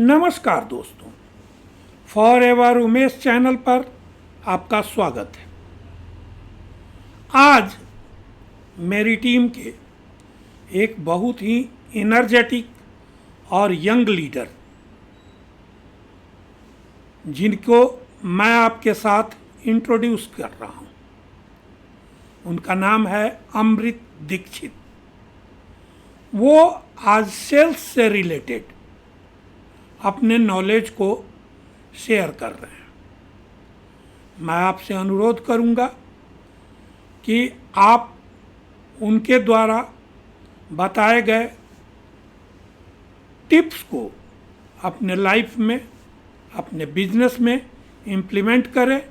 नमस्कार दोस्तों, for ever Umesh channel पर आपका स्वागत है। आज मेरी टीम के एक बहुत ही एनर्जेटिक और यंग लीडर, जिनको मैं आपके साथ इंट्रोड्यूस कर रहा हूं, उनका नाम है अमृत दीक्षित। वो आज सेल्स से रिलेटेड अपने नॉलेज को शेयर कर रहे हैं। मैं आपसे अनुरोध करूंगा कि आप उनके द्वारा बताए गए टिप्स को अपने लाइफ में, अपने बिजनेस में इम्प्लीमेंट करें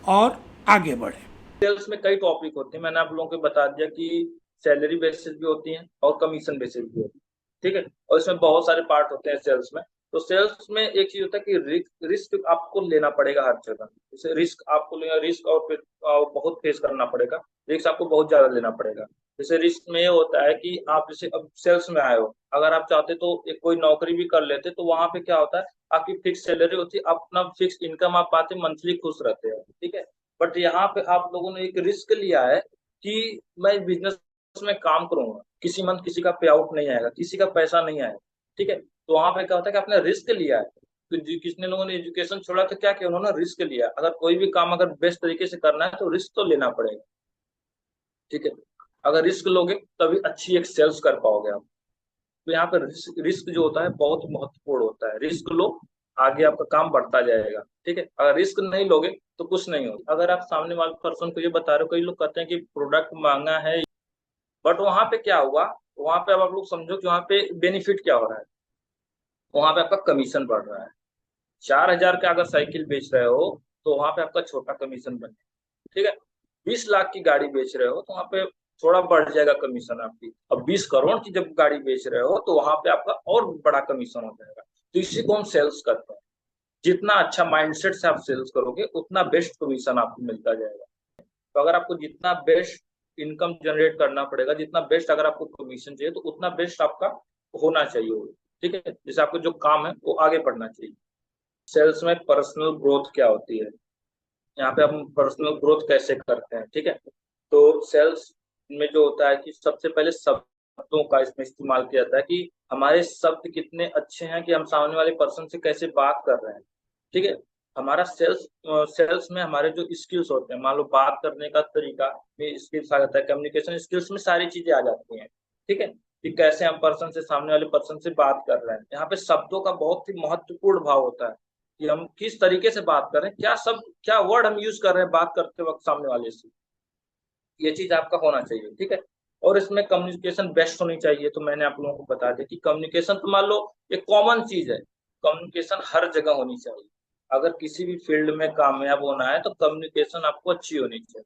और आगे बढ़ें। सेल्स में कई टॉपिक होते हैं। मैंने आप लोगों को बता दिया कि सैलरी बेसिस भी होती है और कमीशन बेसिस भी होती है, ठीक है। और इसमें बहुत सारे पार्ट होते हैं सेल्स में। तो सेल्स में एक चीज होता है कि रिस्क आपको लेना पड़ेगा हर जगह। जैसे रिस्क आपको लेना, रिस्क और फिर बहुत फेस करना पड़ेगा। रिस्क आपको बहुत ज्यादा लेना पड़ेगा। जैसे रिस्क में ये होता है कि आप जैसे अब सेल्स में आए हो, अगर आप चाहते तो एक कोई नौकरी भी कर लेते, तो वहां पे क्या होता है, आपकी फिक्स सैलरी होती है, अपना फिक्स इनकम आप पाते, मंथली खुश रहते हैं, ठीक है। बट यहाँ पे आप लोगों ने एक रिस्क लिया है कि मैं बिजनेस में काम करूंगा, किसी मंथ किसी का पे आउट नहीं आएगा, किसी का पैसा नहीं आएगा, ठीक है। तो वहां पे क्या होता है कि आपने रिस्क लिया है। तो कितने लोगों ने एजुकेशन छोड़ा तो क्या किया, उन्होंने रिस्क लिया। अगर कोई भी काम अगर बेस्ट तरीके से करना है तो रिस्क तो लेना पड़ेगा, ठीक है। अगर रिस्क लोगे तभी अच्छी एक सेल्स कर पाओगे आप। तो यहाँ पर रिस्क जो होता है बहुत महत्वपूर्ण होता है। रिस्क लो, आगे आपका काम बढ़ता जाएगा, ठीक है। अगर रिस्क नहीं लोगे तो कुछ नहीं होगा। अगर आप सामने वाले पर्सन को ये बता रहे हो, कई लोग कहते हैं कि प्रोडक्ट महंगा है, बट वहां पे क्या हुआ, वहां पे अब आप लोग समझो कि वहां पे बेनिफिट क्या हो रहा है। वहां पे आपका कमीशन बढ़ रहा है। 4,000 का अगर साइकिल बेच रहे हो तो वहां पे आपका छोटा कमीशन बने, ठीक है। 20 लाख की गाड़ी बेच रहे हो तो वहां पे थोड़ा बढ़ जाएगा कमीशन आपकी। अब 20 करोड़ की जब गाड़ी बेच रहे हो तो वहां पे आपका और बड़ा कमीशन हो जाएगा। तो इसी को हम सेल्स करते हैं। जितना अच्छा माइंडसेट से आप सेल्स करोगे उतना बेस्ट कमीशन आपको मिलता जाएगा। तो अगर आपको जितना बेस्ट इनकम जनरेट करना पड़ेगा, जितना बेस्ट अगर आपको कमीशन चाहिए, तो उतना बेस्ट आपका होना चाहिए, ठीक है। जैसे आपको जो काम है वो आगे बढ़ना चाहिए। सेल्स में पर्सनल ग्रोथ क्या होती है, यहाँ पे हम पर्सनल ग्रोथ कैसे करते हैं, ठीक है। तो सेल्स में जो होता है कि सबसे पहले शब्दों का इसमें इस्तेमाल किया जाता है कि हमारे शब्द कितने अच्छे हैं, कि हम सामने वाले पर्सन से कैसे बात कर रहे हैं, ठीक है। हमारा सेल्स में हमारे जो स्किल्स होते हैं, मान लो बात करने का तरीका में स्किल्स आ जाता है, कम्युनिकेशन स्किल्स में सारी चीजें आ जाती हैं, ठीक है। कि कैसे हम पर्सन से, सामने वाले पर्सन से बात कर रहे हैं। यहाँ पे शब्दों का बहुत ही महत्वपूर्ण भाव होता है कि हम किस तरीके से बात कर रहे हैं, क्या शब्द, क्या वर्ड हम यूज कर रहे हैं बात करते वक्त सामने वाले से। ये चीज आपका होना चाहिए, ठीक है। और इसमें कम्युनिकेशन बेस्ट होनी चाहिए। तो मैंने आप लोगों को बता दिया कि कम्युनिकेशन तो मान लो एक कॉमन चीज है। कम्युनिकेशन हर जगह होनी चाहिए। अगर किसी भी फील्ड में कामयाब होना है तो कम्युनिकेशन आपको अच्छी होनी चाहिए,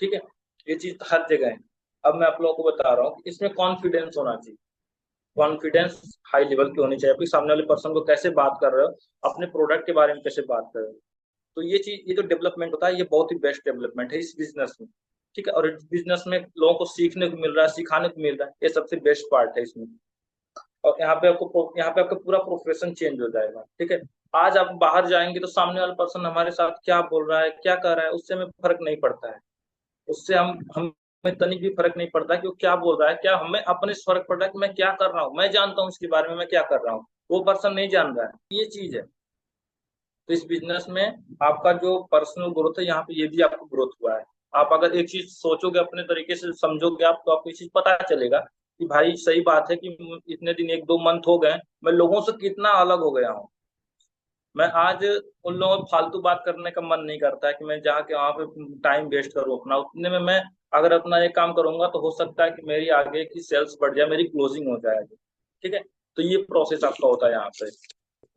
ठीक है। ये चीज हर जगह है। अब मैं आप लोगों को बता रहा हूँ कि इसमें कॉन्फिडेंस होना चाहिए। कॉन्फिडेंस हाई लेवल की होनी चाहिए। आपकी सामने वाले पर्सन को कैसे बात कर रहे हो, अपने प्रोडक्ट के बारे में कैसे बात कर रहे हो। तो ये चीज, ये जो डेवलपमेंट होता है, ये बहुत ही बेस्ट डेवलपमेंट है इस बिजनेस में, ठीक है। और इस बिजनेस में लोगों को सीखने को मिल रहा है, सिखाने को मिल रहा है, ये सबसे बेस्ट पार्ट है इसमें। और यहाँ पे आपका पूरा प्रोफेशन चेंज हो जाएगा, ठीक है। आज आप बाहर जाएंगे तो सामने वाला पर्सन हमारे साथ क्या बोल रहा है, क्या कर रहा है, उससे हमें फर्क नहीं पड़ता है। उससे हमें तनिक भी फर्क नहीं पड़ता कि वो क्या बोल रहा है, क्या हमें अपने से फर्क पड़ रहा है कि मैं क्या कर रहा हूँ, मैं जानता हूँ इसके बारे में, मैं क्या कर रहा हूँ, वो पर्सन नहीं जान रहा है। ये चीज है। तो इस बिजनेस में आपका जो पर्सनल ग्रोथ है, यहाँ पे ये भी आपको ग्रोथ हुआ है। आप अगर एक चीज सोचोगे, अपने तरीके से समझोगे आप, तो आपको ये चीज पता चलेगा कि भाई सही बात है कि इतने दिन, 1-2 मंथ हो गए, मैं लोगों से कितना अलग हो गया हूँ। मैं आज उन लोगों को फालतू बात करने का मन नहीं करता है कि मैं जाके वहां पे टाइम वेस्ट करूँ अपना। उतने में मैं अगर अपना ये काम करूंगा तो हो सकता है कि मेरी आगे की सेल्स बढ़ जाए, मेरी क्लोजिंग हो जाएगी, ठीक है। तो ये प्रोसेस आपका होता है यहाँ पे।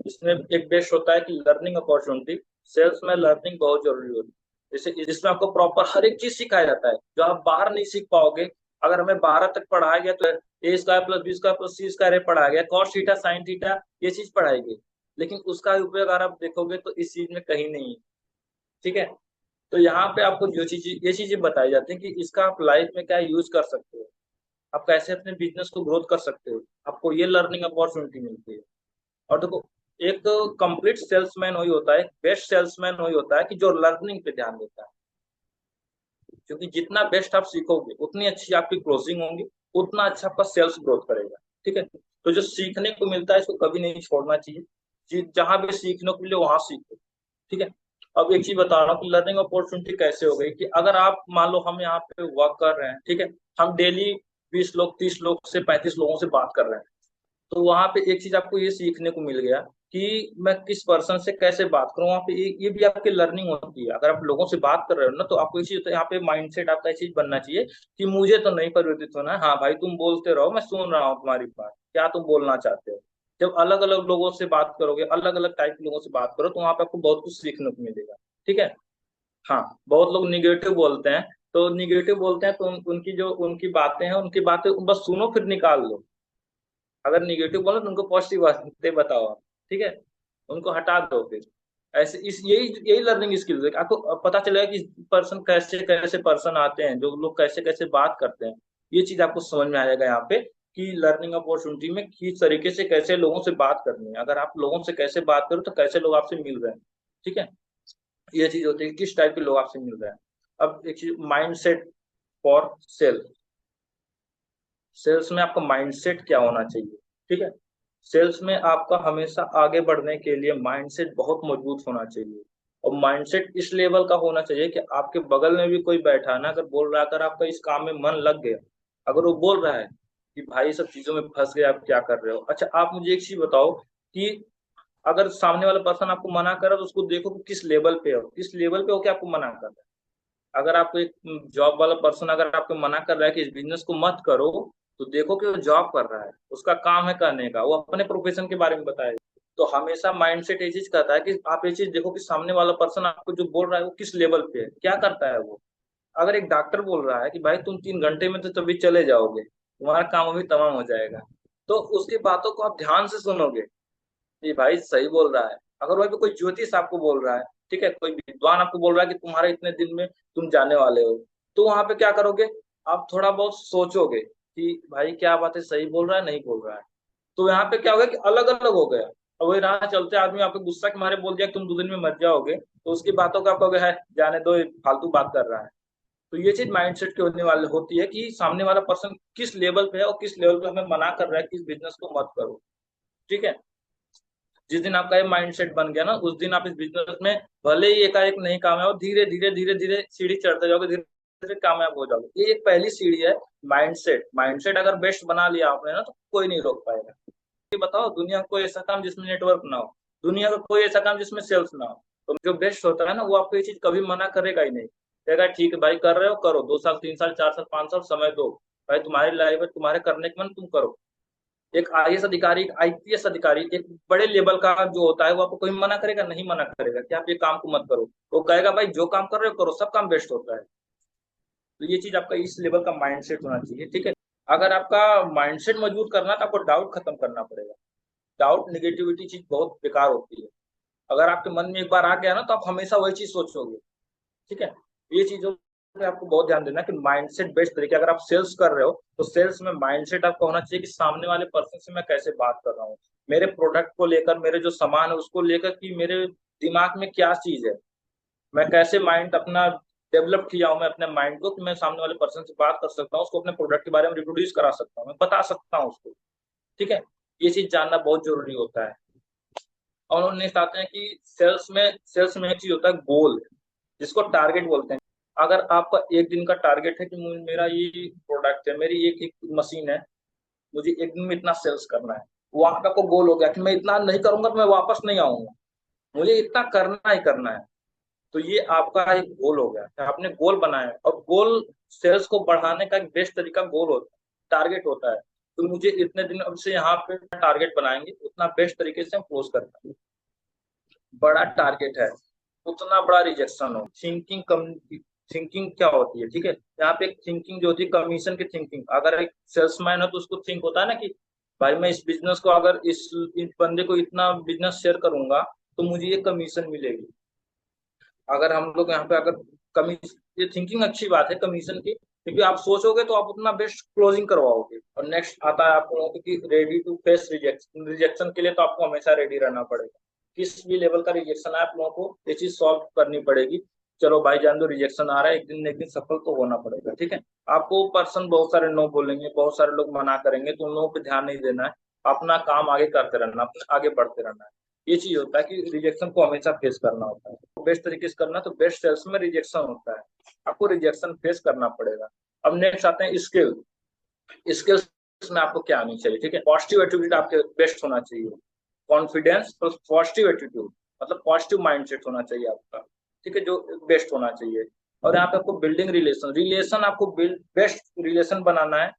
इसमें एक बेस्ट होता है कि लर्निंग अपॉर्चुनिटी। सेल्स में लर्निंग बहुत जरूरी होती है। जैसे इसमें आपको प्रॉपर हर एक चीज सिखाया जाता है जो आप बाहर नहीं सीख पाओगे। अगर हमें 12 तक पढ़ाया गया तो A square plus B square plus C square पढ़ाया गया, कॉस थीटा साइन थीटा, ये चीज पढ़ाई गई, लेकिन उसका उपयोग अगर आप देखोगे तो इस चीज में कहीं नहीं है, ठीक है। तो यहाँ पे आपको जो चीज, ये चीजें बताई जाती हैं कि इसका आप लाइफ में क्या यूज कर सकते हो, आप कैसे अपने बिजनेस को ग्रोथ कर सकते हो, आपको ये लर्निंग अपॉर्चुनिटी मिलती है। और देखो, एक कंप्लीट सेल्समैन वही होता है, बेस्ट सेल्समैन वही होता है कि जो लर्निंग पे ध्यान देता है। क्योंकि जितना बेस्ट आप सीखोगे उतनी अच्छी आपकी क्लोजिंग होंगी, उतना अच्छा आपका सेल्स ग्रोथ करेगा। ठीक है, तो जो सीखने को मिलता है इसको कभी नहीं छोड़ना चाहिए। जहां भी सीखने को मिले वहां सीखो। ठीक है। अब एक चीज बता रहा हूँ कि लर्निंग अपॉर्चुनिटी कैसे हो गई कि अगर आप मान लो हम यहाँ पे वर्क कर रहे हैं, ठीक है, हम डेली 20 लोग 30 लोग से 35 लोगों से बात कर रहे हैं, तो वहां पे एक चीज आपको ये सीखने को मिल गया कि मैं किस पर्सन से कैसे बात करूं। वहां पे ये भी आपकी लर्निंग होती है। अगर आप लोगों से बात कर रहे हो ना, तो आपको इसी यहाँ पे माइंडसेट आपका ये चीज बनना चाहिए कि मुझे तो नहीं परिवर्तित होना है। हाँ भाई, तुम बोलते रहो, मैं सुन रहा हूँ तुम्हारी बात, क्या तुम बोलना चाहते हो। जब अलग अलग लोगों से बात करोगे, अलग अलग टाइप के लोगों से बात करो, तो वहां पे आपको बहुत कुछ सीखने को मिलेगा। ठीक है। हाँ, बहुत लोग निगेटिव बोलते हैं, तो निगेटिव बोलते हैं तो उनकी जो उनकी बातें हैं, उनकी बातें बस सुनो फिर निकाल लो। अगर निगेटिव बोलो तो उनको पॉजिटिव बातें बताओ आप। ठीक है, उनको हटा दो फिर। ऐसे इस यही यही लर्निंग स्किल्स है। आपको पता चलेगा कि पर्सन कैसे कैसे पर्सन आते हैं, जो लोग कैसे कैसे बात करते हैं। ये चीज आपको समझ में आ जाएगा यहाँ पे कि लर्निंग अपॉर्चुनिटी में किस तरीके से कैसे लोगों से बात करनी है। अगर आप लोगों से कैसे बात करो तो कैसे लोग आपसे मिल रहे हैं। ठीक है, ये चीज होती है किस टाइप के लोग आपसे मिल रहे हैं। अब एक चीज, mind set for sale. Sales में आपका माइंडसेट क्या होना चाहिए। ठीक है, सेल्स में आपका हमेशा आगे बढ़ने के लिए माइंडसेट बहुत मजबूत होना चाहिए। और माइंडसेट इस लेवल का होना चाहिए कि आपके बगल में भी कोई बैठा है ना, अगर बोल रहा है, अगर आपका इस काम में मन लग गया, अगर वो बोल रहा है कि भाई सब चीजों में फंस गए, आप क्या कर रहे हो। अच्छा, आप मुझे एक चीज बताओ कि अगर सामने वाला पर्सन आपको मना कर रहा है, तो उसको देखो कि किस लेवल पे हो, किस लेवल पे हो कि आपको मना कर रहा है। अगर आपको एक जॉब वाला पर्सन अगर आपको मना कर रहा है कि इस बिजनेस को मत करो, तो देखो कि वो जॉब कर रहा है, उसका काम है करने का, वो अपने प्रोफेशन के बारे में बताएगा। तो हमेशा माइंडसेट ये चीज कहता है कि आप ये चीज देखो कि सामने वाला पर्सन आपको जो बोल रहा है वो किस लेवल पे है, क्या करता है वो। अगर एक डॉक्टर बोल रहा है कि भाई तुम 3 घंटे में तो तभी चले जाओगे, तुम्हारा काम अभी तमाम हो जाएगा, तो उसकी बातों को आप ध्यान से सुनोगे ये भाई सही बोल रहा है। अगर वहीं पे कोई ज्योतिष आपको बोल रहा है, ठीक है, कोई विद्वान आपको बोल रहा है कि तुम्हारे इतने दिन में तुम जाने वाले हो, तो वहां पे क्या करोगे, आप थोड़ा बहुत सोचोगे कि भाई क्या बात है, सही बोल रहा है नहीं बोल रहा है। तो यहाँ पे क्या हो गया कि अलग अलग हो गया। अब वही राह चलते आदमी आपको गुस्सा के मारे बोल दिया कि तुम 2 दिन में मर जाओगे, तो उसकी बातों का आप कहोगे है जाने दो, ये फालतू बात कर रहा है। तो ये चीज माइंडसेट की होने वाली होती है कि सामने वाला पर्सन किस लेवल पे है और किस लेवल पे हमें मना कर रहा है कि इस बिजनेस को मत करो। ठीक है, जिस दिन आपका ये माइंडसेट बन गया ना, उस दिन आप इस बिजनेस में भले ही एकाएक नहीं कामयाब, धीरे धीरे धीरे धीरे सीढ़ी चढ़ते जाओगे, धीरे धीरे कामयाब हो जाओगे। ये एक पहली सीढ़ी है, माइंडसेट। माइंडसेट अगर बेस्ट बना लिया आपने ना, तो कोई नहीं रोक पाएगा। ये बताओ, दुनिया का कोई ऐसा काम जिसमें नेटवर्क ना हो, दुनिया का कोई ऐसा काम जिसमें सेल्स ना हो, तो जो बेस्ट होता है ना, वो आपको ये चीज कभी मना करेगा ही नहीं। कहेगा ठीक है भाई, कर रहे हो करो, 2 साल 3 साल 4 साल 5 साल समय दो, भाई तुम्हारी लाइफ है, तुम्हारे करने के मन तुम करो। एक आईएएस अधिकारी, एक आईपीएस अधिकारी, एक बड़े लेवल का जो होता है, वो आपको कोई मना करेगा नहीं, मना करेगा कि आप ये काम को मत करो। वो कहेगा भाई जो काम कर रहे हो करो, सब काम बेस्ट होता है। तो ये चीज आपका इस लेवल का माइंडसेट होना चाहिए। ठीक है, अगर आपका माइंडसेट मजबूत करना है तो आपको डाउट खत्म करना पड़ेगा। डाउट, निगेटिविटी चीज बहुत बेकार होती है। अगर आपके मन में एक बार आ गया ना, तो आप हमेशा वही चीज सोचोगे। ठीक है, ये चीजों पे आपको बहुत ध्यान देना कि माइंडसेट बेस्ट तरीके। अगर आप सेल्स कर रहे हो तो सेल्स में माइंडसेट आपका होना चाहिए कि सामने वाले पर्सन से मैं कैसे बात कर रहा हूँ, मेरे प्रोडक्ट को लेकर, मेरे जो सामान है उसको लेकर, कि मेरे दिमाग में क्या चीज है, मैं कैसे माइंड अपना डेवलप किया हूँ मैं अपने माइंड को, कि मैं सामने वाले पर्सन से बात कर सकता हूँ, उसको अपने प्रोडक्ट के बारे में रिप्रोड्यूस करा सकता हूँ, मैं बता सकता हूँ उसको। ठीक है, ये चीज जानना बहुत जरूरी होता है। और उन्होंने चाहते हैं कि सेल्स में एक चीज होता है गोल, जिसको टारगेट बोलते हैं। अगर आपका एक दिन का टारगेट है कि मेरा ये प्रोडक्ट है, मेरी एक मशीन है, मुझे एक दिन में इतना सेल्स करना है, वहां पे आपको गोल हो गया कि मैं इतना नहीं करूंगा तो मैं वापस नहीं आऊंगा, मुझे इतना करना ही करना है। तो ये आपका एक गोल हो गया कि आपने गोल बनाया है। और गोल, सेल्स को बढ़ाने का एक बेस्ट तरीका गोल होता है, टारगेट होता है। तो मुझे इतने दिन अब से यहाँ पे टारगेट बनाएंगे, उतना बेस्ट तरीके से हम क्लोज करते हैं। बड़ा टारगेट है, उतना बड़ा रिजेक्शन हो। थिंकिंग क्या होती है, ठीक है, यहाँ पे एक थिंकिंग जो होती है कमीशन की थिंकिंग। अगर एक सेल्समैन है तो उसको थिंक होता है ना कि भाई मैं इस बिजनेस को, अगर इस बंदे को इतना बिजनेस शेयर करूंगा तो मुझे ये कमीशन मिलेगी। अगर हम लोग यहाँ पे अगर कमीशन, ये थिंकिंग अच्छी बात है कमीशन की। क्योंकि आप सोचोगे तो आप उतना बेस्ट क्लोजिंग करवाओगे। और नेक्स्ट आता है आप लोगों को कि ready to face rejection. Rejection के लिए तो आपको हमेशा रेडी रहना पड़ेगा। किस भी लेवल का रिजेक्शन है आप लोगों को ये चीज सॉल्व करनी पड़ेगी। चलो भाई जान दो रिजेक्शन आ रहा है, एक दिन न एक दिन सफल तो होना पड़ेगा, ठीक है। आपको पर्सन बहुत सारे नो बोलेंगे, बहुत सारे लोग मना करेंगे, तो उन लोगों पे ध्यान नहीं देना है। अपना काम आगे करते रहना, अपने आगे बढ़ते रहना है। ये चीज होता है कि रिजेक्शन को हमेशा फेस करना होता है। बेस्ट तरीके से करना, तो बेस्ट सेल्स में रिजेक्शन होता है, आपको रिजेक्शन फेस करना पड़ेगा। अब नेक्स्ट आते हैं स्किल। स्किल्स में आपको क्या आनी चाहिए, ठीक है। पॉजिटिव एटीट्यूड आपके बेस्ट होना चाहिए। कॉन्फिडेंस प्लस पॉजिटिव एटीट्यूड, मतलब पॉजिटिव माइंडसेट होना चाहिए आपका, ठीक है, जो बेस्ट होना चाहिए। और यहाँ पे आपको बिल्डिंग रिलेशन, रिलेशन आपको बेस्ट रिलेशन बनाना है।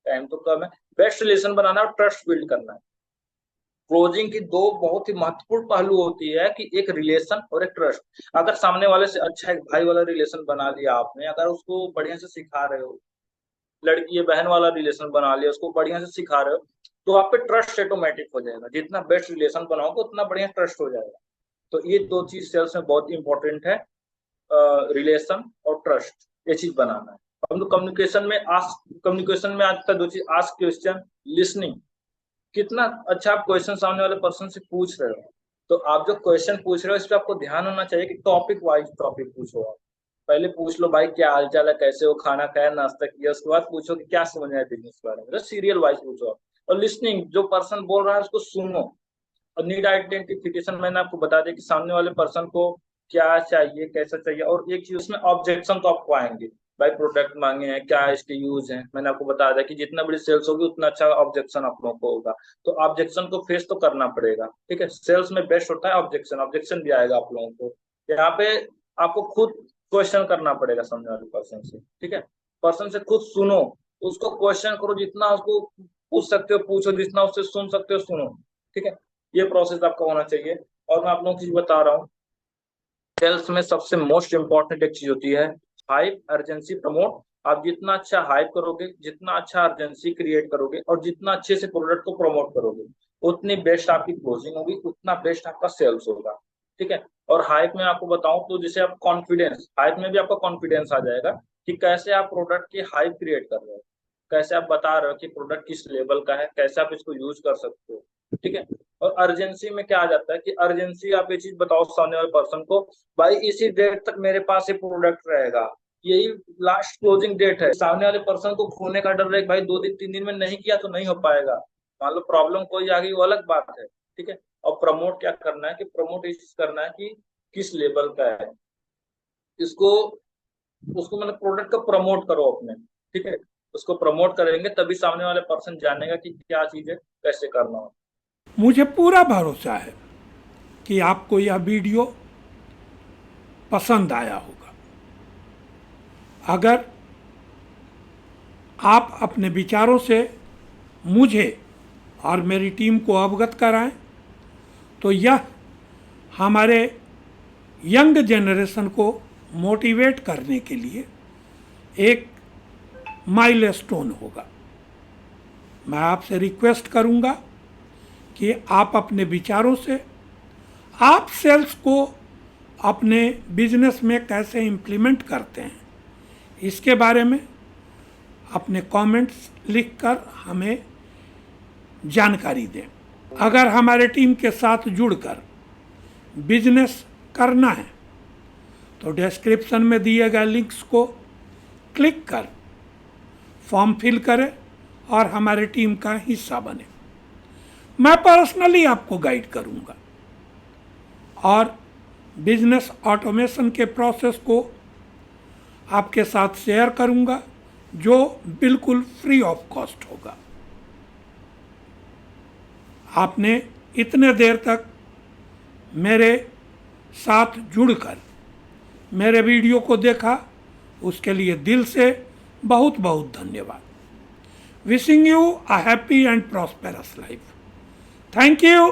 टाइम तो कम है। बेस्ट रिलेशन बनाना है और ट्रस्ट बिल्ड करना है। क्लोजिंग की दो बहुत ही महत्वपूर्ण पहलू होती है कि एक रिलेशन और एक ट्रस्ट। अगर सामने वाले से अच्छा एक भाई वाला रिलेशन बना लिया आपने, अगर उसको बढ़िया से सिखा रहे हो, लड़की या बहन वाला रिलेशन बना लिया, उसको बढ़िया से सिखा रहे हो, तो आप पे ट्रस्ट ऑटोमेटिक हो जाएगा। जितना बेस्ट रिलेशन बनाओगे उतना बढ़िया ट्रस्ट हो जाएगा। तो ये दो चीज सेल्स में बहुत इंपॉर्टेंट है, रिलेशन और ट्रस्ट, ये चीज बनाना है। हम लोग कम्युनिकेशन में आज का दो चीज, आस्क क्वेश्चन, लिसनिंग। कितना अच्छा आप क्वेश्चन सामने वाले पर्सन से पूछ रहे हो। तो आप जो क्वेश्चन पूछ रहे हो इस पर आपको ध्यान होना चाहिए कि टॉपिक वाइज टॉपिक पूछो। आप पहले पूछ लो भाई क्या हाल चाल है, कैसे हो, खाना खाया, नाश्ता किया, उसके बाद पूछो कि क्या समझ आया बिजनेस के बारे में। तो सीरियल वाइज पूछो आप। और लिसनिंग, जो पर्सन बोल रहा है उसको सुनो। और नीड आइडेंटिफिकेशन, मैंने आपको बता दिया कि सामने वाले पर्सन को क्या चाहिए, कैसा चाहिए। और एक चीज उसमें ऑब्जेक्शन तो आपको आएंगे, भाई प्रोडक्ट मांगे हैं, क्या इसके यूज है। मैंने आपको बता दिया कि जितना बड़ी सेल्स होगी उतना अच्छा ऑब्जेक्शन आप लोगों को होगा। तो ऑब्जेक्शन को फेस तो करना पड़ेगा, ठीक है। सेल्स में बेस्ट होता है ऑब्जेक्शन, ऑब्जेक्शन भी आएगा आप लोगों को। यहाँ पे आपको खुद क्वेश्चन करना पड़ेगा सामने वाले पर्सन से, ठीक है। पर्सन से खुद सुनो, उसको क्वेश्चन करो, जितना उसको पूछ सकते हो पूछो, जितना उससे सुन सकते हो सुनो, ठीक है। ये प्रोसेस आपका होना चाहिए। और मैं आप लोगों को चीज बता रहा हूँ, सेल्स में सबसे मोस्ट इंपॉर्टेंट एक चीज होती है हाइप, अर्जेंसी, प्रमोट। आप जितना अच्छा हाइप करोगे, जितना अच्छा अर्जेंसी क्रिएट करोगे, और जितना अच्छे से प्रोडक्ट को प्रमोट करोगे, उतनी बेस्ट आपकी क्लोजिंग होगी, उतना बेस्ट आपका सेल्स होगा, ठीक है। और हाइप में आपको बताऊं तो जैसे आप कॉन्फिडेंस, हाइप में भी आपका कॉन्फिडेंस आ जाएगा कि कैसे आप प्रोडक्ट की हाइप क्रिएट कर रहे हो, कैसे आप बता रहे हो कि प्रोडक्ट किस लेवल का है, कैसे आप इसको यूज कर सकते हो, ठीक है। और अर्जेंसी में क्या आ जाता है कि अर्जेंसी, आप ये चीज बताओ सामने वाले पर्सन को, भाई इसी डेट तक मेरे पास ये प्रोडक्ट रहेगा, यही लास्ट क्लोजिंग डेट है। सामने वाले पर्सन को खोने का डर है, भाई 2 दिन 3 दिन में नहीं किया तो नहीं हो पाएगा, मान लो प्रॉब्लम कोई आ गई, वो अलग बात है, ठीक है। और प्रमोट क्या करना है कि प्रमोट ये चीज करना है कि किस लेवल का है, इसको उसको मतलब प्रोडक्ट को प्रमोट करो अपने, ठीक है। उसको प्रमोट करेंगे तभी सामने वाले पर्सन जानेगा कि क्या चीज है, कैसे करना हो। मुझे पूरा भरोसा है कि आपको यह वीडियो पसंद आया होगा। अगर आप अपने विचारों से मुझे और मेरी टीम को अवगत कराएं तो यह हमारे यंग जनरेशन को मोटिवेट करने के लिए एक माइलस्टोन होगा। मैं आपसे रिक्वेस्ट करूंगा कि आप अपने विचारों से, आप सेल्स को अपने बिजनेस में कैसे इम्प्लीमेंट करते हैं, इसके बारे में अपने कमेंट्स लिखकर हमें जानकारी दें। अगर हमारे टीम के साथ जुड़कर बिजनेस करना है तो डिस्क्रिप्शन में दिए गए लिंक्स को क्लिक कर फॉर्म फिल करें और हमारे टीम का हिस्सा बने। मैं पर्सनली आपको गाइड करूंगा और बिजनेस ऑटोमेशन के प्रोसेस को आपके साथ शेयर करूंगा जो बिल्कुल फ्री ऑफ कॉस्ट होगा। आपने इतने देर तक मेरे साथ जुड़कर मेरे वीडियो को देखा, उसके लिए दिल से बहुत बहुत धन्यवाद। Wishing you a happy and prosperous life. Thank you.